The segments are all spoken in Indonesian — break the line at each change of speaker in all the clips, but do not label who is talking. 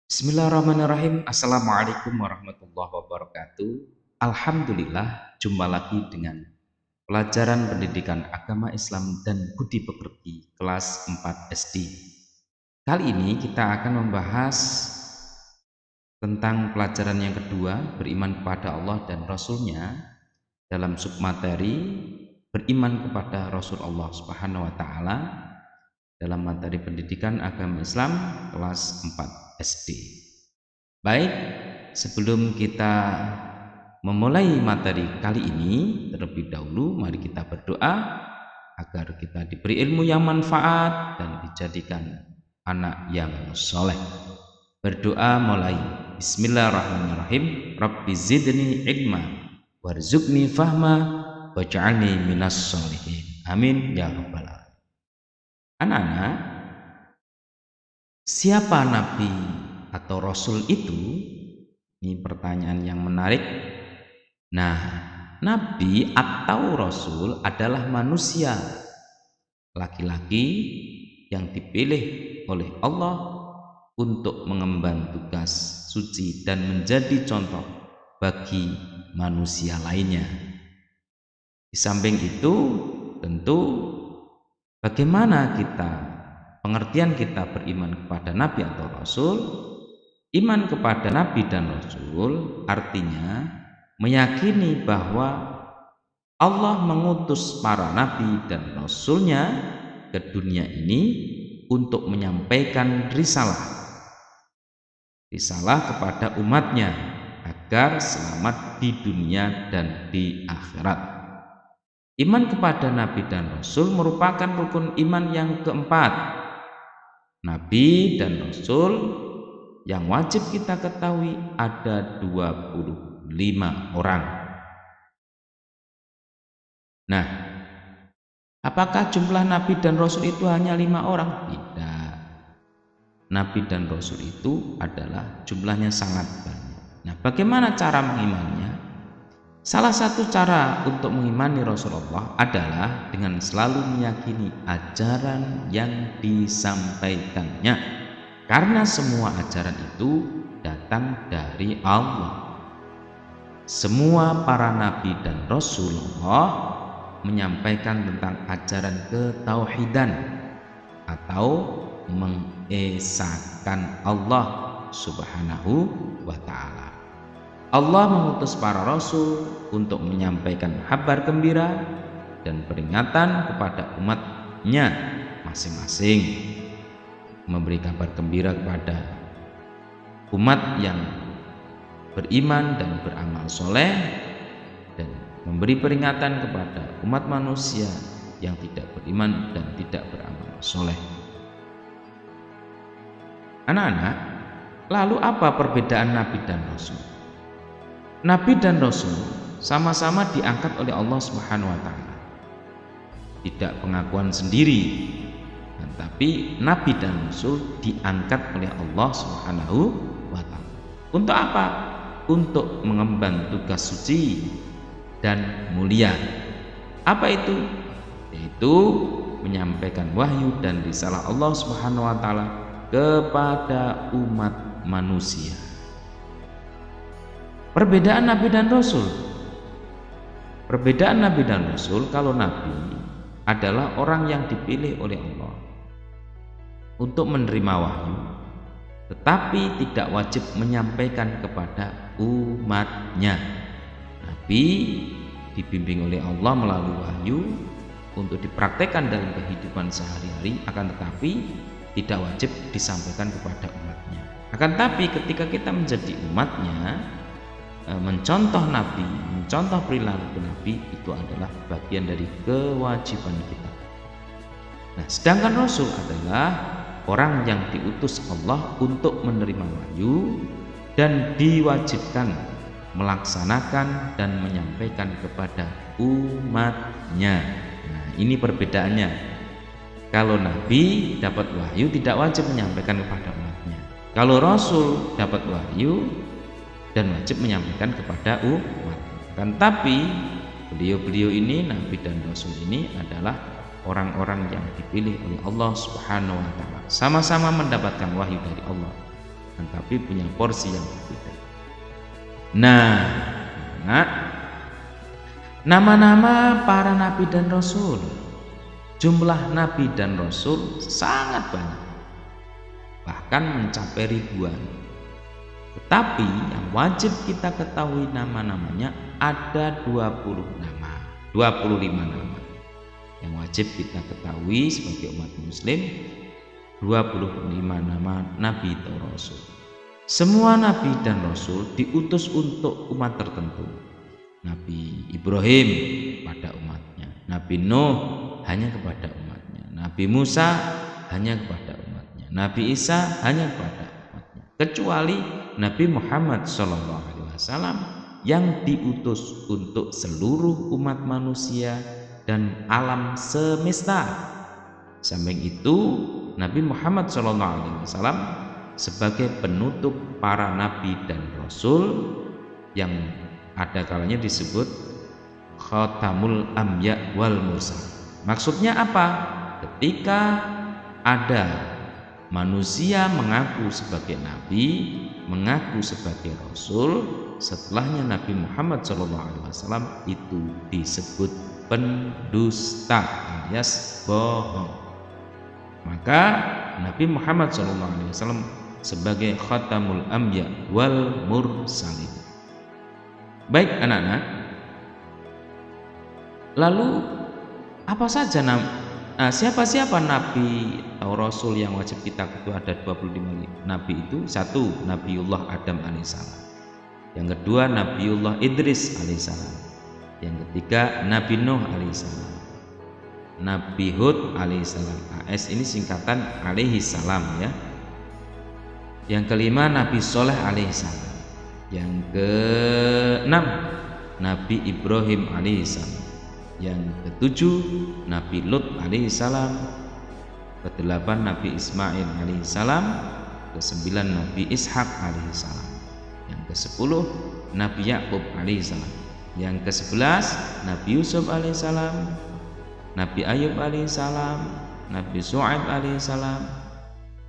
Bismillahirrahmanirrahim. Assalamualaikum warahmatullahi wabarakatuh. Alhamdulillah, jumpa lagi dengan pelajaran pendidikan agama Islam dan budi pekerti kelas 4 SD. Kali ini kita akan membahas tentang pelajaran yang kedua, beriman kepada Allah dan Rasulnya, dalam submateri beriman kepada Rasul Allah Subhanahu wa Ta'ala dalam materi pendidikan agama Islam kelas 4 SD. Baik, sebelum kita memulai materi kali ini, terlebih dahulu mari kita berdoa agar kita diberi ilmu yang manfaat dan dijadikan anak yang soleh. Berdoa mulai. Bismillahirrahmanirrahim. Rabbi zidni ilma warzuqni fahma waj'alni minas sholihin. Amin ya rabbal alamin. Anak-anak, siapa nabi atau rasul itu? Ini pertanyaan yang menarik. Nah, nabi atau rasul adalah manusia laki-laki yang dipilih oleh Allah untuk mengemban tugas suci dan menjadi contoh bagi manusia lainnya. Di samping itu, tentu bagaimana pengertian kita beriman kepada nabi atau rasul? Iman kepada nabi dan rasul artinya meyakini bahwa Allah mengutus para nabi dan rasulnya ke dunia ini untuk menyampaikan risalah kepada umatnya agar selamat di dunia dan di akhirat. Iman kepada nabi dan rasul merupakan rukun iman yang keempat. Nabi dan rasul yang wajib kita ketahui ada 25 orang. Nah, apakah jumlah nabi dan rasul itu hanya 5 orang? Tidak. Nabi dan rasul itu adalah jumlahnya sangat banyak. Nah, bagaimana cara mengimaninya? Salah satu cara untuk mengimani Rasulullah adalah dengan selalu meyakini ajaran yang disampaikannya, karena semua ajaran itu datang dari Allah. Semua para nabi dan Rasulullah menyampaikan tentang ajaran ketauhidan atau mengesahkan Allah Subhanahu wa Ta'ala. Allah mengutus para rasul untuk menyampaikan kabar gembira dan peringatan kepada umatnya masing-masing, memberi kabar gembira kepada umat yang beriman dan beramal soleh, dan memberi peringatan kepada umat manusia yang tidak beriman dan tidak beramal soleh. Anak-anak, lalu apa perbedaan nabi dan rasul? Nabi dan rasul sama-sama diangkat oleh Allah Subhanahu wa Ta'ala. Tidak pengakuan sendiri, tapi nabi dan rasul diangkat oleh Allah Subhanahu wa Ta'ala. Untuk apa? Untuk mengemban tugas suci dan mulia. Apa itu? Yaitu menyampaikan wahyu dan risalah Allah Subhanahu wa Ta'ala kepada umat manusia. Perbedaan nabi dan rasul. Perbedaan nabi dan rasul, kalau nabi adalah orang yang dipilih oleh Allah untuk menerima wahyu, tetapi tidak wajib menyampaikan kepada umatnya. Nabi dibimbing oleh Allah melalui wahyu untuk dipraktekkan dalam kehidupan sehari-hari, akan tetapi tidak wajib disampaikan kepada umatnya. Akan tetapi ketika kita menjadi umatnya, mencontoh nabi, mencontoh perilaku nabi, itu adalah bagian dari kewajiban kita. Nah, sedangkan rasul adalah orang yang diutus Allah untuk menerima wahyu dan diwajibkan melaksanakan dan menyampaikan kepada umatnya. Nah, ini perbedaannya. Kalau nabi dapat wahyu tidak wajib menyampaikan kepada umatnya. Kalau rasul dapat wahyu dan wajib menyampaikan kepada umat. Kan tapi beliau-beliau ini, nabi dan rasul ini adalah orang-orang yang dipilih oleh Allah Subhanahu wa taala. Sama-sama mendapatkan wahyu dari Allah, tetapi punya porsi yang berbeda. Nah, nama-nama para nabi dan rasul, jumlah nabi dan rasul sangat banyak, bahkan mencapai ribuan. Tetapi yang wajib kita ketahui nama-namanya ada 25 nama yang wajib kita ketahui sebagai umat muslim. 25 nama nabi atau rasul. Semua nabi dan rasul diutus untuk umat tertentu. Nabi Ibrahim pada umatnya, Nabi Nuh hanya kepada umatnya, Nabi Musa hanya kepada umatnya, Nabi Isa hanya kepada umatnya, kecuali Nabi Muhammad SAW yang diutus untuk seluruh umat manusia dan alam semesta. Samping itu, Nabi Muhammad SAW sebagai penutup para nabi dan rasul yang ada kalanya disebut Khatamul Anbiya wal Mursal. Maksudnya apa? Ketika ada manusia mengaku sebagai nabi, mengaku sebagai rasul, setelahnya Nabi Muhammad SAW itu disebut pendusta alias bohong. Maka Nabi Muhammad SAW sebagai Khatamul Anbiya wal Mursalin. Baik anak-anak, lalu apa saja siapa-siapa nabi atau rasul yang wajib kita ketahui? Ada 25 nabi itu. Satu, Nabiullah Adam alaihissalam. Yang kedua, Nabiullah Idris alaihissalam. Yang ketiga, Nabi Nuh alaihissalam, Nabi Hud alaihissalam. AS ini singkatan alaihissalam ya. Yang kelima, Nabi Soleh alaihissalam. Yang keenam, Nabi Ibrahim alaihissalam. Yang ketujuh, Nabi Lut alaihissalam. Kedelapan, Nabi Ismail alaihissalam. Kesembilan, Nabi Ishak alaihissalam. Yang kesepuluh, Nabi Yakub alaihissalam. Yang ke-11, Nabi Yusuf alaihissalam, Nabi Ayub alaihissalam, Nabi Shu'aib alaihissalam,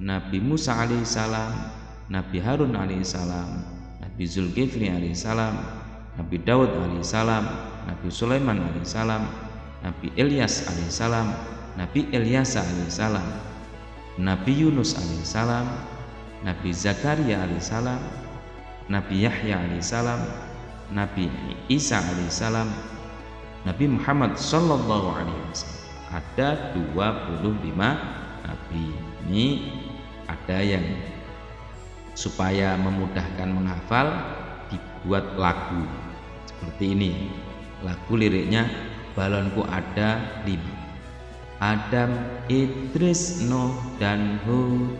Nabi Musa alaihissalam, Nabi Harun alaihissalam, Nabi Zulkifli alaihissalam, Nabi Daud alaihissalam, Nabi Sulaiman alaihissalam, Nabi Ilyas alaihissalam, Nabi Ilyasa alaihissalam, Nabi Yunus alaihissalam, Nabi Zakaria alaihissalam, Nabi Yahya alaihissalam, Nabi Isa alaihissalam, Nabi Muhammad sallallahu alaihi wasallam. Ada 25 nabi. Ini ada yang supaya memudahkan menghafal dibuat lagu seperti ini. Lagu liriknya, balonku ada 5. Adam, Idris, Nuh dan Hud,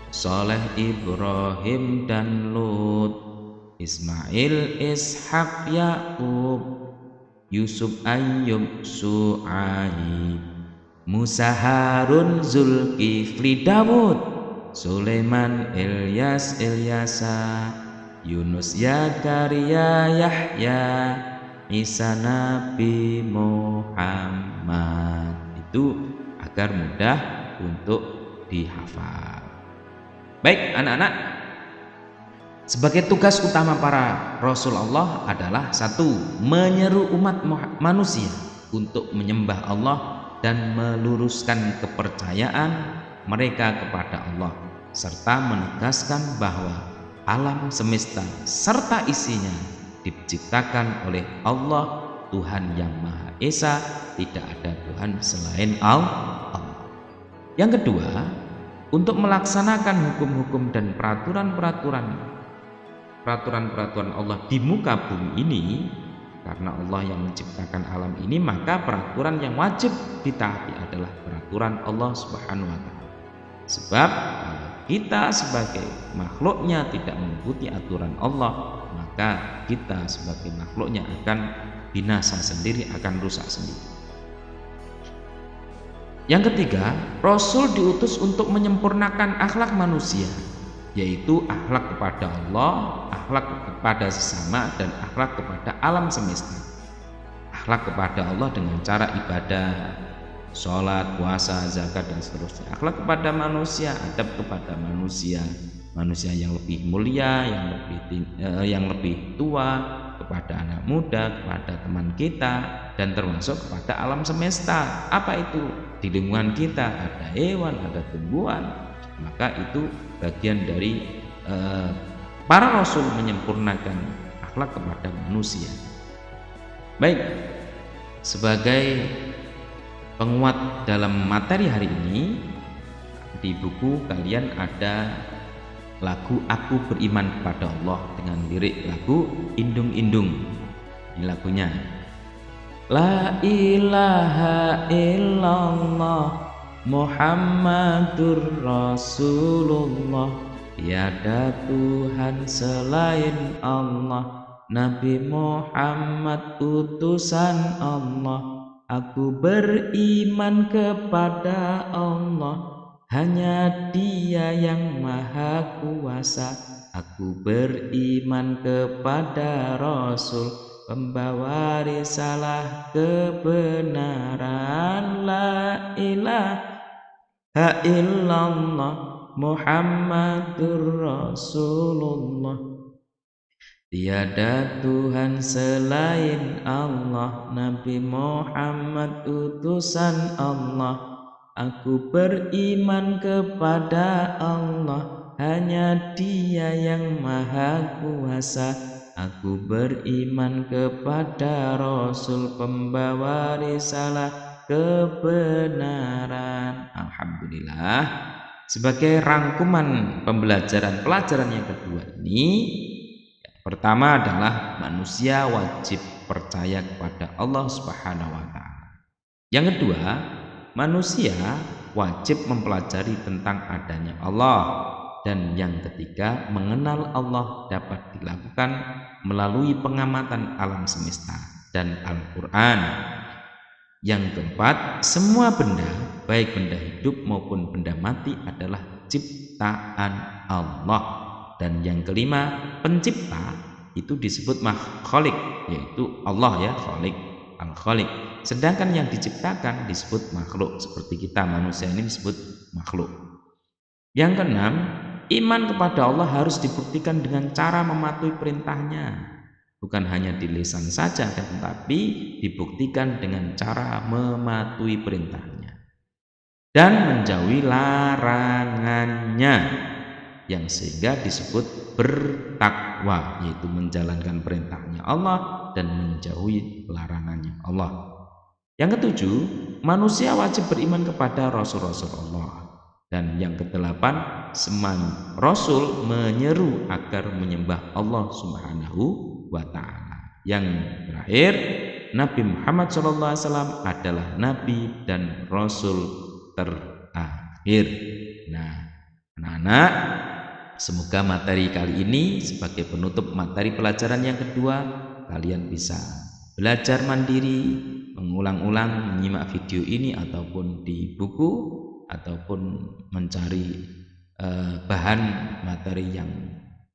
Soleh, Ibrahim dan Lut, Ismail, Ishak, Yakub, Yusuf, Ayyub, Su'aib, Musa, Harun, Zulkifli, Dawud, Sulaiman, Ilyas, Ilyasa, Yunus, Zakaria, Yahya, Isa, Nabi Muhammad. Itu agar mudah untuk dihafal. Baik anak-anak, sebagai tugas utama para Rasul Allah adalah satu, menyeru umat manusia untuk menyembah Allah dan meluruskan kepercayaan mereka kepada Allah, serta menegaskan bahwa alam semesta serta isinya diciptakan oleh Allah, Tuhan yang Maha Esa, tidak ada Tuhan selain Allah. Yang kedua, untuk melaksanakan hukum-hukum dan peraturan-peraturan Allah di muka bumi ini, karena Allah yang menciptakan alam ini, maka peraturan yang wajib ditaati adalah peraturan Allah Subhanahu wa taala. Sebab kalau kita sebagai makhluknya tidak mengikuti aturan Allah, maka kita sebagai makhluknya akan binasa sendiri, akan rusak sendiri. Yang ketiga, Rasul diutus untuk menyempurnakan akhlak manusia, yaitu akhlak kepada Allah, akhlak kepada sesama, dan akhlak kepada alam semesta. akhlak kepada Allah dengan cara ibadah, sholat, puasa, zakat, dan seterusnya. Akhlak kepada manusia, adab kepada manusia, manusia yang lebih mulia, yang lebih tua, kepada anak muda, kepada teman kita, dan termasuk kepada alam semesta. Apa itu? Di lingkungan kita ada hewan, ada tumbuhan, maka itu bagian dari para rasul menyempurnakan akhlak kepada manusia. Baik, sebagai penguat dalam materi hari ini, di buku kalian ada lagu Aku Beriman Kepada Allah dengan lirik lagu Indung-Indung. Ini lagunya. La ilaha illallah Muhammadur Rasulullah, tiada Tuhan selain Allah, Nabi Muhammad utusan Allah. Aku beriman kepada Allah, hanya Dia yang Maha Kuasa. Aku beriman kepada Rasul, pembawa risalah kebenaran. La ilaha illallah Muhammadur Rasulullah, tiada Tuhan selain Allah, Nabi Muhammad utusan Allah. Aku beriman kepada Allah, hanya Dia yang Maha Kuasa. Aku beriman kepada Rasul, pembawa risalah kebenaran. Alhamdulillah. Sebagai rangkuman pelajaran yang kedua ini, pertama adalah manusia wajib percaya kepada Allah Subhanahu wa Ta'ala. Yang kedua, manusia wajib mempelajari tentang adanya Allah. Dan yang ketiga, mengenal Allah dapat dilakukan melalui pengamatan alam semesta dan Al-Quran. Yang keempat, semua benda, baik benda hidup maupun benda mati, adalah ciptaan Allah. Dan yang kelima, pencipta itu disebut makhluk, yaitu Allah ya, khalik, al-khalik. Sedangkan yang diciptakan disebut makhluk, seperti kita manusia ini disebut makhluk. Yang keenam, iman kepada Allah harus dibuktikan dengan cara mematuhi perintahnya. Bukan hanya di lisan saja, tetapi dibuktikan dengan cara mematuhi perintahnya dan menjauhi larangannya, yang sehingga disebut bertakwa, yaitu menjalankan perintahnya Allah dan menjauhi larangannya Allah. Yang ketujuh, manusia wajib beriman kepada Rasul-Rasul Allah. Dan yang kedelapan, semua Rasul menyeru agar menyembah Allah Subhanahu wa Ta'ala. Yang terakhir, Nabi Muhammad SAW adalah Nabi dan Rasul terakhir. Nah, anak-anak, semoga materi kali ini sebagai penutup materi pelajaran yang kedua, kalian bisa belajar mandiri, mengulang-ulang menyimak video ini ataupun di buku, ataupun mencari bahan materi yang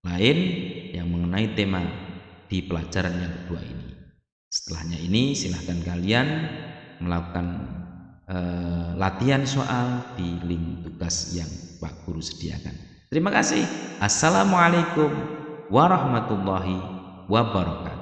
lain yang mengenai tema di pelajaran yang kedua ini. Setelahnya ini silahkan kalian melakukan latihan soal di link tugas yang Pak Guru sediakan. Terima kasih. Assalamualaikum warahmatullahi wabarakatuh.